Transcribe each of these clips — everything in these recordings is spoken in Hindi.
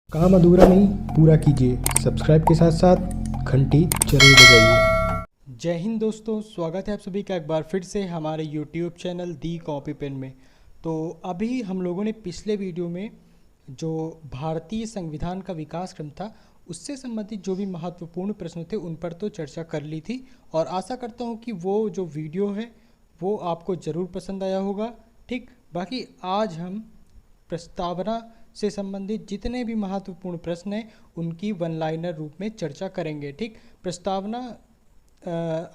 काम अधूरा नहीं, पूरा कीजिए। सब्सक्राइब के साथ साथ घंटी जरूर बजाइए। जय हिंद दोस्तों, स्वागत है आप सभी का एक बार फिर से हमारे YouTube चैनल दी कॉपी पेन में। तो अभी हम लोगों ने पिछले वीडियो में जो भारतीय संविधान का विकास क्रम था उससे संबंधित जो भी महत्वपूर्ण प्रश्न थे उन पर तो चर्चा कर ली थी, और आशा करता हूँ कि वो जो वीडियो है वो आपको ज़रूर पसंद आया होगा। ठीक, बाकी आज हम प्रस्तावना से संबंधित जितने भी महत्वपूर्ण प्रश्न हैं उनकी वन लाइनर रूप में चर्चा करेंगे। ठीक, प्रस्तावना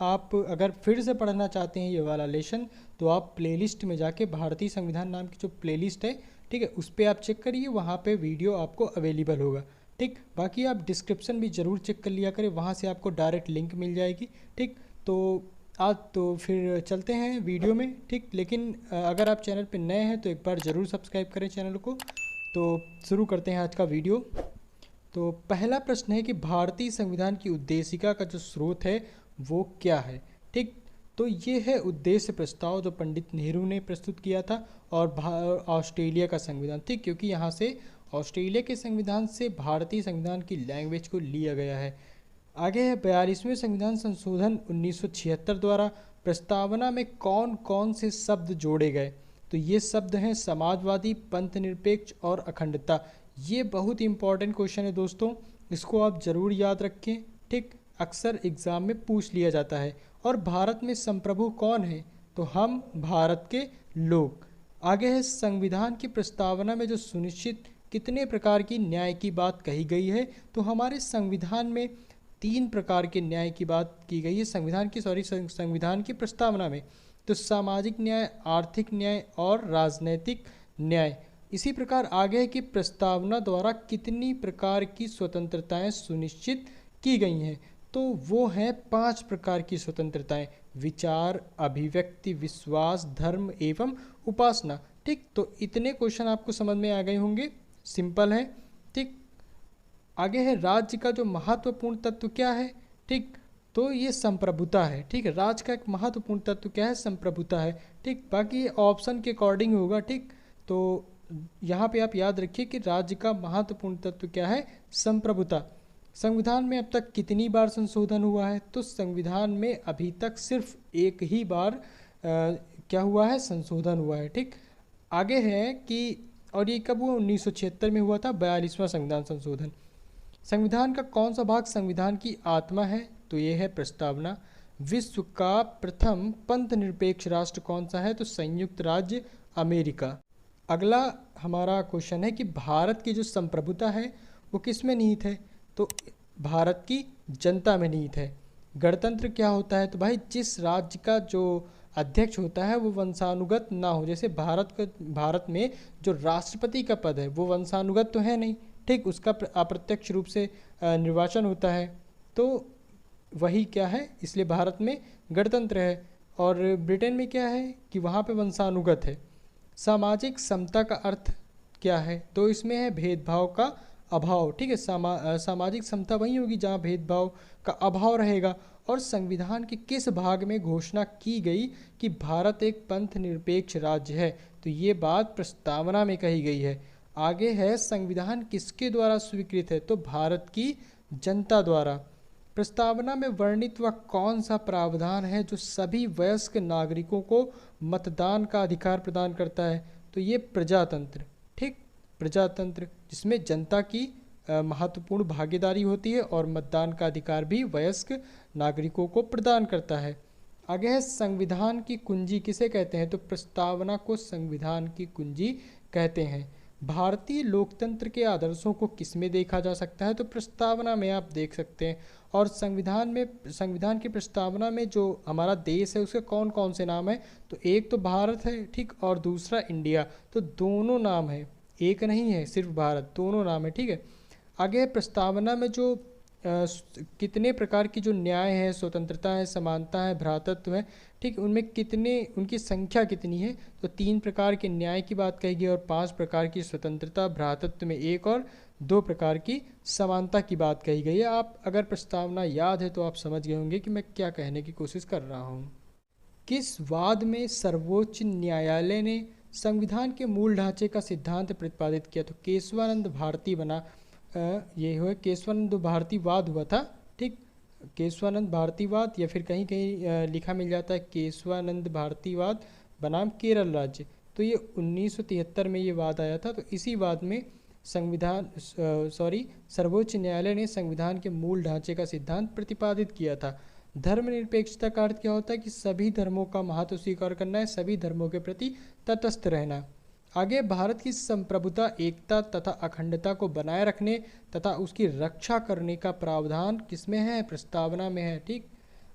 आप अगर फिर से पढ़ना चाहते हैं ये वाला लेसन, तो आप प्लेलिस्ट में जाके भारतीय संविधान नाम की जो प्लेलिस्ट है, ठीक है, उस पर आप चेक करिए, वहाँ पे वीडियो आपको अवेलेबल होगा। ठीक, बाकी आप डिस्क्रिप्शन भी ज़रूर चेक कर लिया करें, वहाँ से आपको डायरेक्ट लिंक मिल जाएगी। ठीक, तो आज तो फिर चलते हैं वीडियो में। ठीक, लेकिन अगर आप चैनल पे नए हैं तो एक बार ज़रूर सब्सक्राइब करें चैनल को। तो शुरू करते हैं आज का वीडियो। तो पहला प्रश्न है कि भारतीय संविधान की उद्देशिका का जो स्रोत है वो क्या है। ठीक, तो ये है उद्देश्य प्रस्ताव जो पंडित नेहरू ने प्रस्तुत किया था, और ऑस्ट्रेलिया का संविधान। ठीक, क्योंकि यहाँ से ऑस्ट्रेलिया के संविधान से भारतीय संविधान की लैंग्वेज को लिया गया है। आगे है 42वें संविधान संशोधन 1976 द्वारा प्रस्तावना में कौन कौन से शब्द जोड़े गए। तो ये शब्द हैं समाजवादी, पंथ निरपेक्ष और अखंडता। ये बहुत ही इंपॉर्टेंट क्वेश्चन है दोस्तों, इसको आप ज़रूर याद रखें। ठीक, अक्सर एग्ज़ाम में पूछ लिया जाता है। और भारत में संप्रभु कौन है, तो हम भारत के लोग। आगे है संविधान की प्रस्तावना में जो सुनिश्चित कितने प्रकार की न्याय की बात कही गई है। तो हमारे संविधान में 3 प्रकार के न्याय की बात की गई है, संविधान की प्रस्तावना में। तो सामाजिक न्याय, आर्थिक न्याय और राजनैतिक न्याय। इसी प्रकार आगे है कि प्रस्तावना द्वारा कितनी प्रकार की स्वतंत्रताएं सुनिश्चित की गई हैं। तो वो हैं 5 प्रकार की स्वतंत्रताएं: विचार, अभिव्यक्ति, विश्वास, धर्म एवं उपासना। ठीक, तो इतने क्वेश्चन आपको समझ में आ गए होंगे, सिंपल है। ठीक, आगे है राज्य का जो महत्वपूर्ण तत्व क्या है। ठीक, तो ये संप्रभुता है। ठीक है, राज्य का एक महत्वपूर्ण तत्व क्या है, संप्रभुता है। ठीक, बाकी ये ऑप्शन के अकॉर्डिंग होगा। ठीक, तो यहाँ पे आप याद रखिए कि राज्य का महत्वपूर्ण तत्व क्या है, संप्रभुता। संविधान में अब तक कितनी बार संशोधन हुआ है, तो संविधान में अभी तक सिर्फ एक ही बार क्या हुआ है, संशोधन हुआ है। ठीक, आगे है कि और ये कब हुआ, 1976 में हुआ था 42वां संविधान संशोधन। संविधान का कौन सा भाग संविधान की आत्मा है, तो ये है प्रस्तावना। विश्व का प्रथम पंथ निरपेक्ष राष्ट्र कौन सा है, तो संयुक्त राज्य अमेरिका। अगला हमारा क्वेश्चन है कि भारत की जो संप्रभुता है वो किस में निहित है, तो भारत की जनता में निहित है। गणतंत्र क्या होता है, तो भाई जिस राज्य का जो अध्यक्ष होता है वो वंशानुगत ना हो। जैसे भारत में जो राष्ट्रपति का पद है वो वंशानुगत तो है नहीं। ठीक, उसका अप्रत्यक्ष रूप से निर्वाचन होता है, तो वही क्या है, इसलिए भारत में गणतंत्र है। और ब्रिटेन में क्या है कि वहाँ पे वंशानुगत है। सामाजिक समता का अर्थ क्या है, तो इसमें है भेदभाव का अभाव। ठीक है, सामाजिक समता वही होगी जहाँ भेदभाव का अभाव रहेगा। और संविधान के किस भाग में घोषणा की गई कि भारत एक पंथ निरपेक्ष राज्य है, तो ये बात प्रस्तावना में कही गई है। आगे है संविधान किसके द्वारा स्वीकृत है, तो भारत की जनता द्वारा। प्रस्तावना में वर्णित वह कौन सा प्रावधान है जो सभी वयस्क नागरिकों को मतदान का अधिकार प्रदान करता है, तो ये प्रजातंत्र। ठीक, प्रजातंत्र जिसमें जनता की महत्वपूर्ण भागीदारी होती है और मतदान का अधिकार भी वयस्क नागरिकों को प्रदान करता है। आगे है संविधान की कुंजी किसे कहते हैं, तो प्रस्तावना को संविधान की कुंजी कहते हैं। भारतीय लोकतंत्र के आदर्शों को किसमें देखा जा सकता है, तो प्रस्तावना में आप देख सकते हैं। और संविधान की प्रस्तावना में जो हमारा देश है उसके कौन कौन से नाम है, तो एक तो भारत है, ठीक, और दूसरा इंडिया। तो दोनों नाम है, एक नहीं है सिर्फ भारत, दोनों नाम है। ठीक है, आगे है प्रस्तावना में जो कितने प्रकार की जो न्याय है, स्वतंत्रता है, समानता है, भ्रातृत्व है, ठीक, उनमें कितने, उनकी संख्या कितनी है, तो 3 प्रकार के न्याय की बात कही गई और 5 प्रकार की स्वतंत्रता, भ्रातृत्व में 1 और 2 प्रकार की समानता की बात कही गई है। आप अगर प्रस्तावना याद है तो आप समझ गए होंगे कि मैं क्या कहने की कोशिश कर रहा हूँ। किस वाद में सर्वोच्च न्यायालय ने संविधान के मूल ढांचे का सिद्धांत प्रतिपादित किया, तो केशवानंद भारती बना ये हुआ केशवानंद भारतीवाद हुआ था, ठीक। केशवानंद भारतीवाद या फिर कहीं कहीं लिखा मिल जाता है केशवानंद भारतीवाद बनाम केरल राज्य। तो ये 1973 में ये वाद आया था। तो इसी वाद में सर्वोच्च न्यायालय ने संविधान के मूल ढांचे का सिद्धांत प्रतिपादित किया था। धर्मनिरपेक्षता का अर्थ क्या होता है कि सभी धर्मों का महत्व स्वीकार करना है, सभी धर्मों के प्रति तटस्थ रहना। आगे भारत की संप्रभुता, एकता तथा अखंडता को बनाए रखने तथा उसकी रक्षा करने का प्रावधान किसमें है? प्रस्तावना में है, ठीक।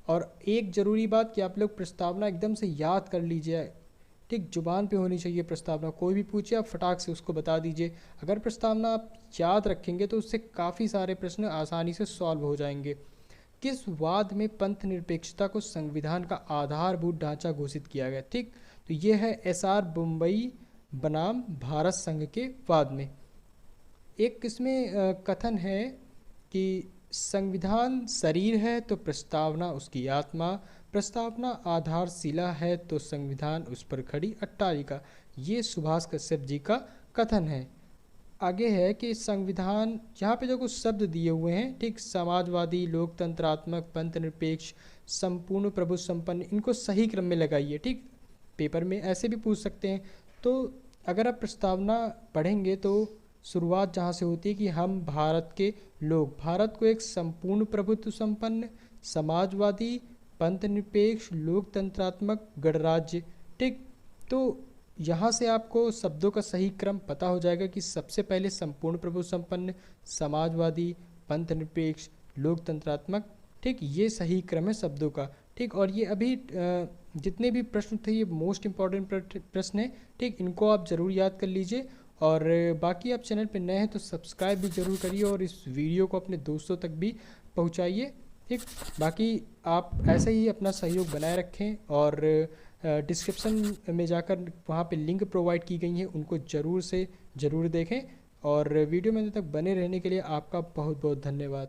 और एक जरूरी बात कि आप लोग प्रस्तावना एकदम से याद कर लीजिए, ठीक। जुबान पे होनी चाहिए प्रस्तावना, कोई भी पूछे आप फटाक से उसको बता दीजिए। अगर प्रस्तावना आप याद रखेंगे तो उससे काफ़ी सारे प्रश्न आसानी से सॉल्व हो जाएंगे। किस वाद में पंथ निरपेक्षता को संविधान का आधारभूत ढांचा घोषित किया गया? ठीक, तो ये है एसआर बम्बई बनाम भारत संघ के वाद में। एक इसमें कथन है कि संविधान शरीर है तो प्रस्तावना उसकी आत्मा, प्रस्तावना आधारशिला है तो संविधान उस पर खड़ी अट्टालिका। ये सुभाष कश्यप जी का कथन है। आगे है कि संविधान, यहाँ पे जो कुछ शब्द दिए हुए हैं, ठीक, समाजवादी, लोकतंत्रात्मक, पंथ निरपेक्ष, संपूर्ण प्रभु संपन्न, इनको सही क्रम में लगाइए, ठीक। पेपर में ऐसे भी पूछ सकते हैं। तो अगर आप प्रस्तावना पढ़ेंगे तो शुरुआत जहाँ से होती है कि हम भारत के लोग, भारत को एक संपूर्ण प्रभुत्व संपन्न, समाजवादी, पंथ निरपेक्ष, लोकतंत्रात्मक गणराज्य, ठीक। तो यहाँ से आपको शब्दों का सही क्रम पता हो जाएगा कि सबसे पहले संपूर्ण प्रभु संपन्न, समाजवादी, पंथ निरपेक्ष, लोकतंत्रात्मक, ठीक, ये सही क्रम है शब्दों का, ठीक। और ये अभी जितने भी प्रश्न थे ये मोस्ट इम्पॉर्टेंट प्रश्न है, ठीक। इनको आप ज़रूर याद कर लीजिए। और बाकी आप चैनल पे नए हैं तो सब्सक्राइब भी ज़रूर करिए और इस वीडियो को अपने दोस्तों तक भी पहुंचाइए, ठीक। बाकी आप ऐसे ही अपना सहयोग बनाए रखें और डिस्क्रिप्शन में जाकर वहाँ पे लिंक प्रोवाइड की गई हैं, उनको ज़रूर से ज़रूर देखें। और वीडियो में तक बने रहने के लिए आपका बहुत बहुत धन्यवाद।